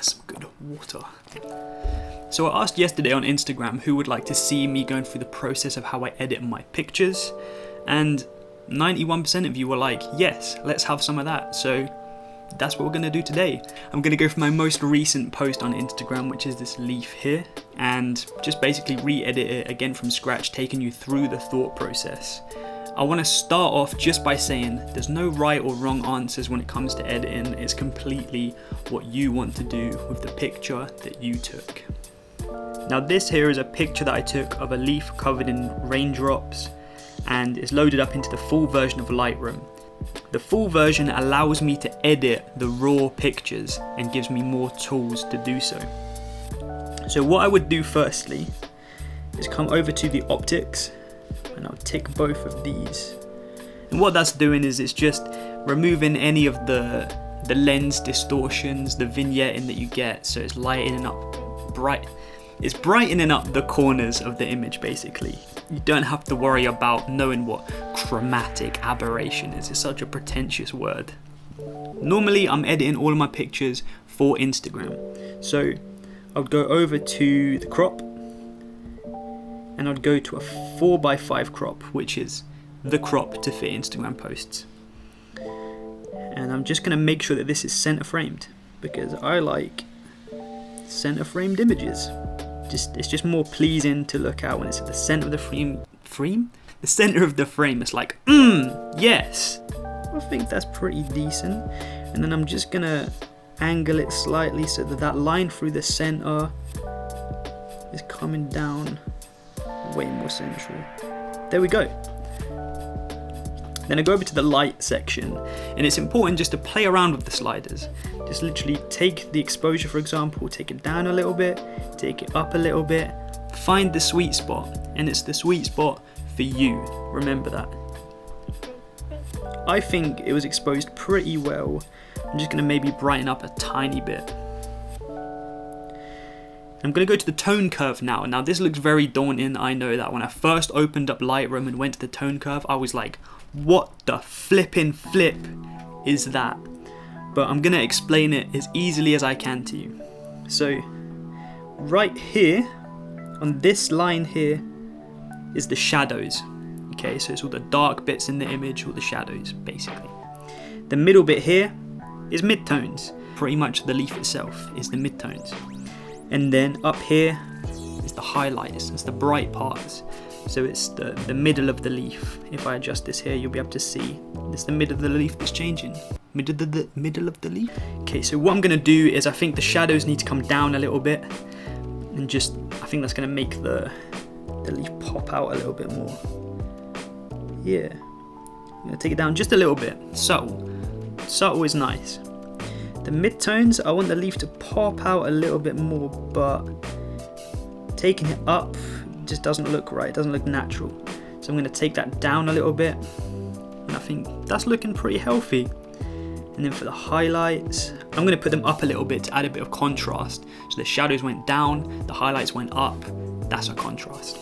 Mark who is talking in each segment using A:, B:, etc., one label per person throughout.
A: Some good water. So I asked yesterday on Instagram who would like to see me going through the process of how I edit my pictures, and 91% of you were like, yes, let's have some of that. So that's what we're going to do today. I'm going to go for my most recent post on Instagram, which is this leaf here, and just basically re-edit it again from scratch, taking you through the thought process. I want to start off just by saying there's no right or wrong answers when it comes to editing. It's completely what you want to do with the picture that you took. Now this here is a picture that I took of a leaf covered in raindrops, and it's loaded up into the full version of Lightroom. The full version allows me to edit the raw pictures and gives me more tools to do so. So what I would do firstly is come over to the optics, and I'll tick both of these. And what that's doing is it's just removing any of the lens distortions, the vignetting that you get, so it's lightening up it's brightening up the corners of the image basically. You don't have to worry about knowing what chromatic aberration is. It's such a pretentious word. Normally I'm editing all of my pictures for Instagram. So I would go over to the crop, and I'd go to a 4x5 crop, which is the crop to fit Instagram posts. And I'm just going to make sure that this is center framed, because I like center framed images. It's just more pleasing to look at when it's at the center of the frame? The center of the frame. It's like, yes. I think that's pretty decent. And then I'm just going to angle it slightly so that line through the center is coming down way more central. There we go. Then I go over to the light section, and it's important just to play around with the sliders. Just literally take the exposure, for example, take it down a little bit, take it up a little bit, find the sweet spot, and it's the sweet spot for you. Remember that. I think it was exposed pretty well. I'm just going to maybe brighten up a tiny bit. I'm going to go to the tone curve now. Now this looks very daunting, I know that. When I first opened up Lightroom and went to the tone curve, I was like, what the flipping flip is that? But I'm going to explain it as easily as I can to you. So right here, on this line here, is the shadows. Okay, so it's all the dark bits in the image, all the shadows, basically. The middle bit here is midtones. Pretty much the leaf itself is the midtones. And then up here is the highlights, it's the bright parts. So it's the middle of the leaf. If I adjust this here, you'll be able to see it's the middle of the leaf that's changing. Middle of the leaf. Okay, so what I'm gonna do is I think the shadows need to come down a little bit, and I think that's gonna make the leaf pop out a little bit more. Yeah, I'm gonna take it down just a little bit. Subtle is nice. The midtones, I want the leaf to pop out a little bit more, but taking it up just doesn't look right, it doesn't look natural. So I'm going to take that down a little bit, and I think that's looking pretty healthy. And then for the highlights, I'm going to put them up a little bit to add a bit of contrast. So the shadows went down, the highlights went up, that's a contrast.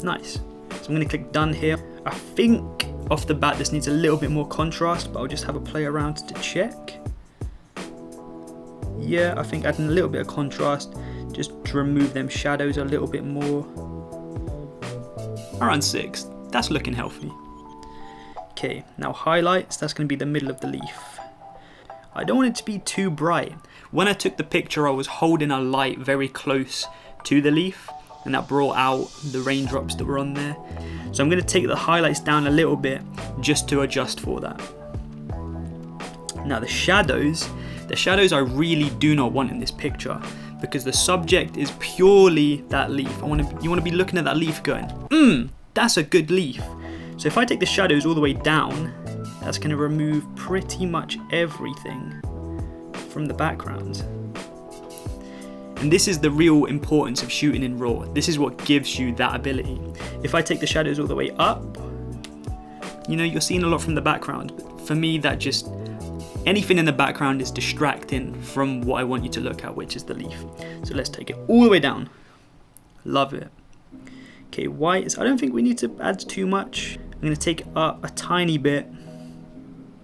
A: Nice. So I'm going to click done here. I think off the bat this needs a little bit more contrast, but I'll just have a play around to check. Yeah, I think adding a little bit of contrast just to remove them shadows a little bit more. Around 6, that's looking healthy. Okay, now highlights, that's going to be the middle of the leaf. I don't want it to be too bright. When I took the picture, I was holding a light very close to the leaf, and that brought out the raindrops that were on there. So I'm going to take the highlights down a little bit just to adjust for that. Now the shadows I really do not want in this picture, because the subject is purely that leaf. You want to be looking at that leaf going, that's a good leaf. So if I take the shadows all the way down, that's going to remove pretty much everything from the background. And this is the real importance of shooting in RAW. This is what gives you that ability. If I take the shadows all the way up, you're seeing a lot from the background. But for me, anything in the background is distracting from what I want you to look at, which is the leaf. So let's take it all the way down. Love it. Okay, whites, I don't think we need to add too much. I'm going to take it up a tiny bit.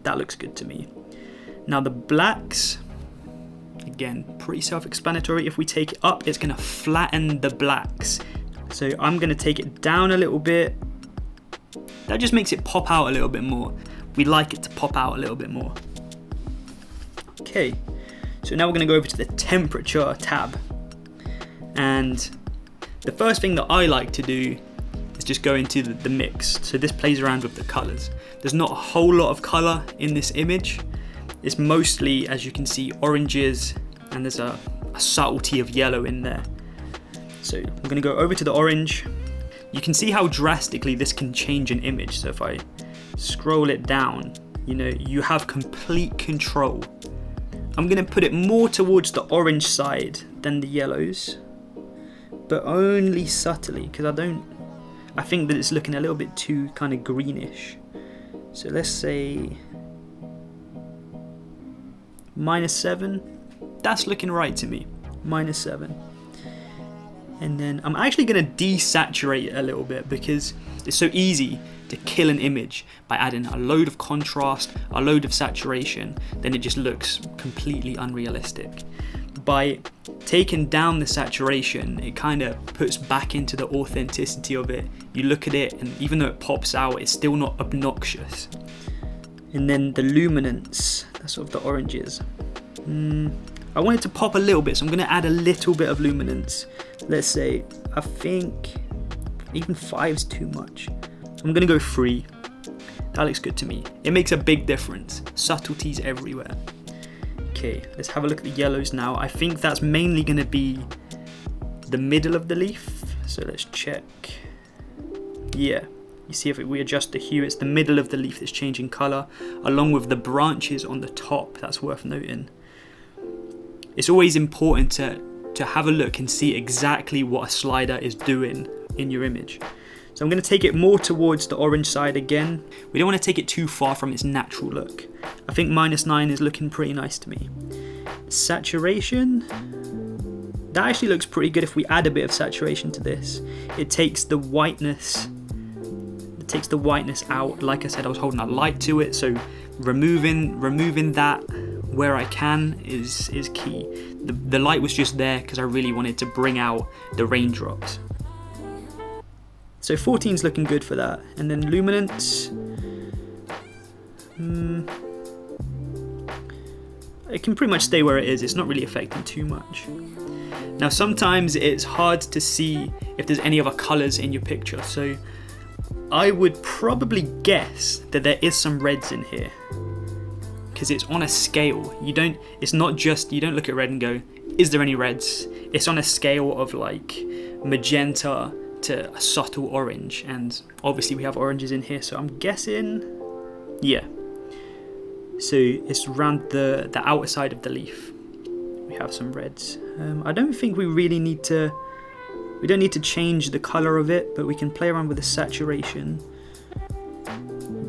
A: That looks good to me. Now the blacks, Again, pretty self-explanatory. If we take it up, it's gonna flatten the blacks. So I'm gonna take it down a little bit. That just makes it pop out a little bit more. We like it to pop out a little bit more. Okay, so now we're gonna go over to the temperature tab. And the first thing that I like to do is just go into the mix. So this plays around with the colors. There's not a whole lot of color in this image. It's mostly, as you can see, oranges, and there's a subtlety of yellow in there. So I'm gonna go over to the orange. You can see how drastically this can change an image. So if I scroll it down, you have complete control. I'm gonna put it more towards the orange side than the yellows, but only subtly, because I think that it's looking a little bit too kind of greenish. So let's say -7. That's looking right to me. -7. And then I'm actually going to desaturate it a little bit, because it's so easy to kill an image by adding a load of contrast, a load of saturation, then it just looks completely unrealistic. By taking down the saturation, it kind of puts back into the authenticity of it. You look at it, and even though it pops out, it's still not obnoxious. And then the luminance, that's sort of the oranges. I want it to pop a little bit, so I'm going to add a little bit of luminance. Let's say, I think even 5's too much. I'm going to go 3. That looks good to me. It makes a big difference. Subtleties everywhere. Okay, let's have a look at the yellows now. I think that's mainly going to be the middle of the leaf. So let's check. Yeah, you see if we adjust the hue, it's the middle of the leaf that's changing color, along with the branches on the top. That's worth noting. It's always important to have a look and see exactly what a slider is doing in your image. So I'm going to take it more towards the orange side again. We don't want to take it too far from its natural look. I think -9 is looking pretty nice to me. Saturation, that actually looks pretty good. If we add a bit of saturation to this, it takes the whiteness out. Like I said, I was holding a light to it, so removing that where I can is key. The light was just there because I really wanted to bring out the raindrops. So 14's looking good for that. And then luminance, it can pretty much stay where it is. It's not really affecting too much. Now sometimes it's hard to see if there's any other colors in your picture, so I would probably guess that there is some reds in here, because it's on a scale. You don't look at red and go, is there any reds? It's on a scale of like magenta to a subtle orange, and obviously we have oranges in here, so I'm guessing, yeah. So it's around the outer side of the leaf. We have some reds. I don't think we really need to, we don't need to change the color of it, but we can play around with the saturation.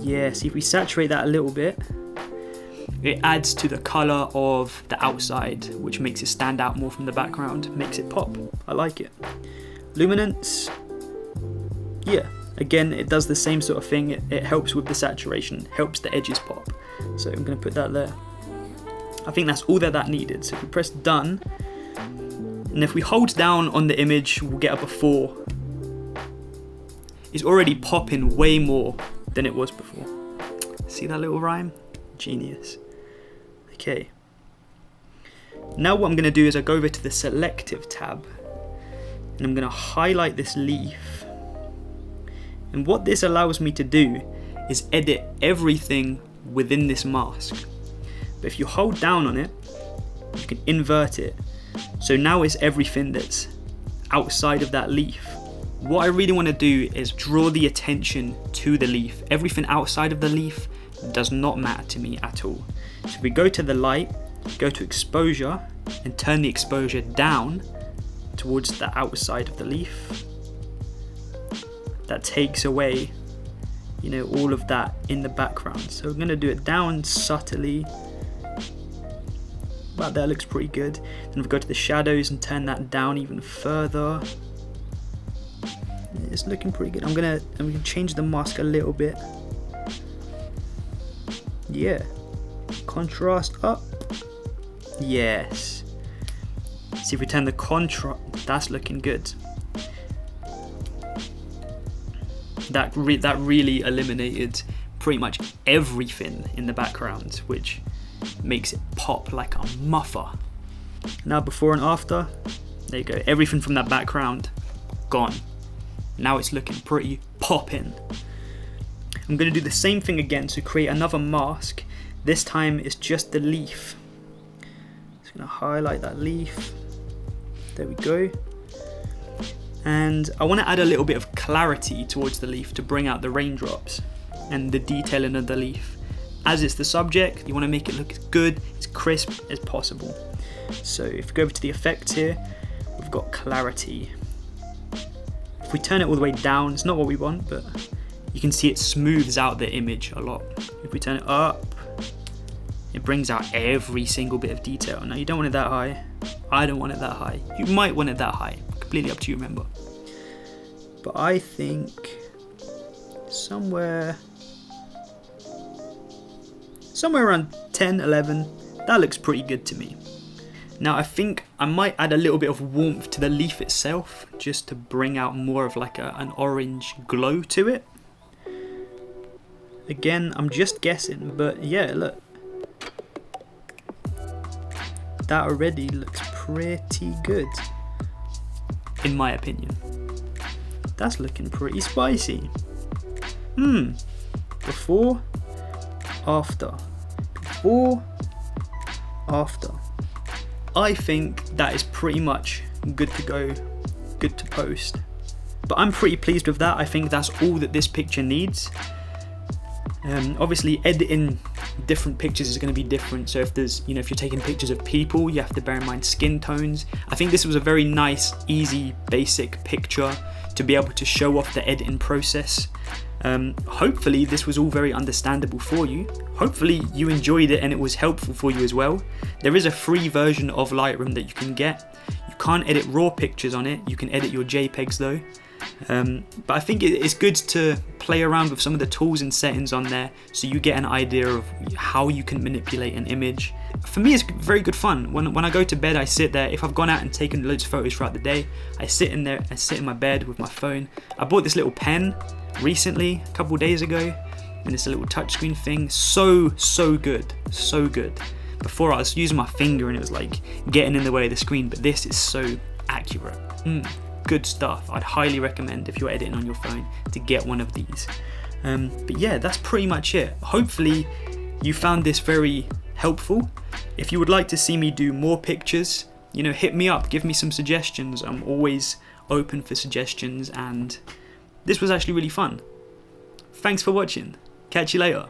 A: Yeah, see if we saturate that a little bit, it adds to the color of the outside, which makes it stand out more from the background, makes it pop. I like it. Luminance, yeah, again, it does the same sort of thing. It helps with the saturation, helps the edges pop. So I'm going to put that there. I think that's all that needed. So if we press done, and if we hold down on the image, we'll get up a 4. It's already popping way more than it was before. See that little rhyme? Genius. Okay. Now what I'm going to do is I go over to the Selective tab, and I'm going to highlight this leaf. And what this allows me to do is edit everything within this mask. But if you hold down on it, you can invert it. So now it's everything that's outside of that leaf. What I really want to do is draw the attention to the leaf. Everything outside of the leaf does not matter to me at all. So if we go to the light, go to exposure, and turn the exposure down towards the outside of the leaf, that takes away, all of that in the background. So I'm going to do it down subtly. About there, looks pretty good. Then we go to the shadows and turn that down even further. It's looking pretty good. I'm gonna change the mask a little bit. Yeah, contrast up. Yes, See if we turn the contrast, that's looking good. That really eliminated pretty much everything in the background, which makes it pop like a muffer. Now before and after, there you go, everything from that background gone. Now it's looking pretty poppin'. I'm going to do the same thing again to create another mask. This time it's just the leaf. Just going to highlight that leaf. There we go. And I want to add a little bit of clarity towards the leaf to bring out the raindrops and the detailing of the leaf. As it's the subject, you want to make it look as good, as crisp as possible. So if we go over to the effects here, we've got clarity. If we turn it all the way down, it's not what we want, but you can see it smooths out the image a lot. If we turn it up, it brings out every single bit of detail. Now you don't want it that high. I don't want it that high. You might want it that high. Completely up to you, remember. But I think somewhere around 10, 11, that looks pretty good to me. Now I think I might add a little bit of warmth to the leaf itself, just to bring out more of like an orange glow to it. Again, I'm just guessing, but yeah, look. That already looks pretty good, in my opinion. That's looking pretty spicy. Before, after. Before, after. I think that is pretty much good to go, good to post. But I'm pretty pleased with that. I think that's all that this picture needs. Obviously editing different pictures is going to be different. So if if you're taking pictures of people, you have to bear in mind skin tones. I think this was a very nice, easy, basic picture to be able to show off the editing process. Hopefully this was all very understandable for you. Hopefully you enjoyed it and it was helpful for you as well. There is a free version of Lightroom that you can get. You can't edit raw pictures on it. You can edit your JPEGs though. But I think it's good to play around with some of the tools and settings on there so you get an idea of how you can manipulate an image. For me, it's very good fun. When I go to bed, I sit there. If I've gone out and taken loads of photos throughout the day, I sit in my bed with my phone. I bought this little pen recently, a couple days ago, and it's a little touchscreen thing. So good, so good. Before I was using my finger and it was like getting in the way of the screen, but this is so accurate. Good stuff. I'd highly recommend if you're editing on your phone to get one of these. But yeah, that's pretty much it. Hopefully you found this very helpful. If you would like to see me do more pictures, hit me up, give me some suggestions. I'm always open for suggestions, and this was actually really fun. Thanks for watching. Catch you later.